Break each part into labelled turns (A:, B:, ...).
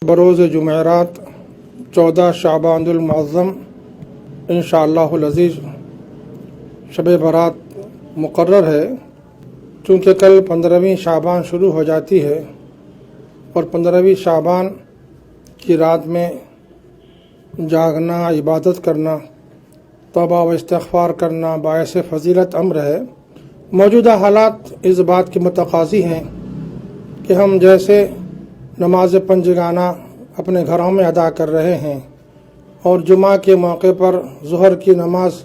A: بروز جمعرات 14 شعبان المعظم انشاءاللہ العزیز شب برات مقرر ہے، چونکہ کل 15ویں شعبان شروع ہو جاتی ہے اور 15ویں شعبان کی رات میں جاگنا، عبادت کرنا، توبہ و استغفار کرنا باعث فضیلت امر ہے۔ موجودہ حالات اس بات کے متقاضی ہیں کہ ہم جیسے نماز پنجگانہ اپنے گھروں میں ادا کر رہے ہیں اور جمعہ کے موقع پر ظہر کی نماز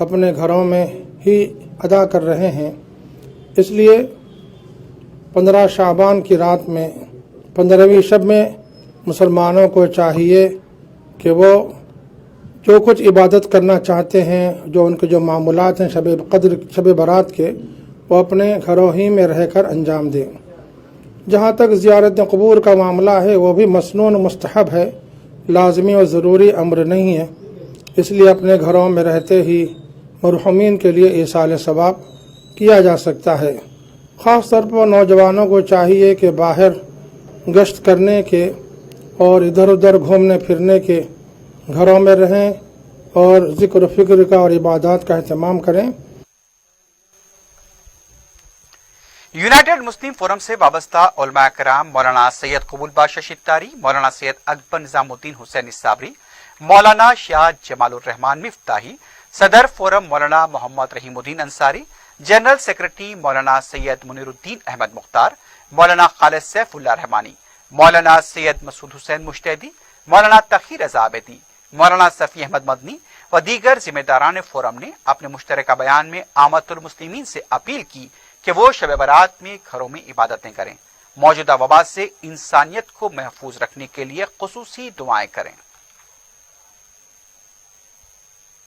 A: اپنے گھروں میں ہی ادا کر رہے ہیں، اس لیے 15 شعبان کی رات میں 15ویں شب میں مسلمانوں کو چاہیے کہ وہ جو کچھ عبادت کرنا چاہتے ہیں، جو ان کے جو معمولات ہیں شب برات کے، وہ اپنے گھروں ہی میں رہ کر انجام دیں۔ جہاں تک زیارت قبور کا معاملہ ہے، وہ بھی مسنون مستحب ہے، لازمی اور ضروری امر نہیں ہے، اس لیے اپنے گھروں میں رہتے ہی مرحومین کے لیے ایصال ثواب کیا جا سکتا ہے۔ خاص طور پر نوجوانوں کو چاہیے کہ باہر گشت کرنے کے اور ادھر ادھر گھومنے پھرنے کے گھروں میں رہیں اور ذکر و فکر کا اور عبادات کا اہتمام کریں۔
B: یونائیٹڈ مسلم فورم سے وابستہ علماء کرام مولانا سید قبول بادشاہ شتاری، مولانا سید اکبر نظام الدین حسین الصابری، مولانا شاہ جمال الرحمان مفتاحی، صدر فورم مولانا محمد رحیم الدین انصاری، جنرل سیکرٹری مولانا سید منیر الدین احمد مختار، مولانا خالد سیف اللہ رحمانی، مولانا سید مسعود حسین مشتیدی، مولانا تقی رضا عابدی، مولانا صفی احمد مدنی و دیگر ذمہ داران فورم نے اپنے مشترکہ بیان میں عامت المسلمین سے اپیل کی کہ وہ شب برات میں گھروں میں عبادتیں کریں، موجودہ وبا سے انسانیت کو محفوظ رکھنے کے لیے خصوصی دعائیں کریں۔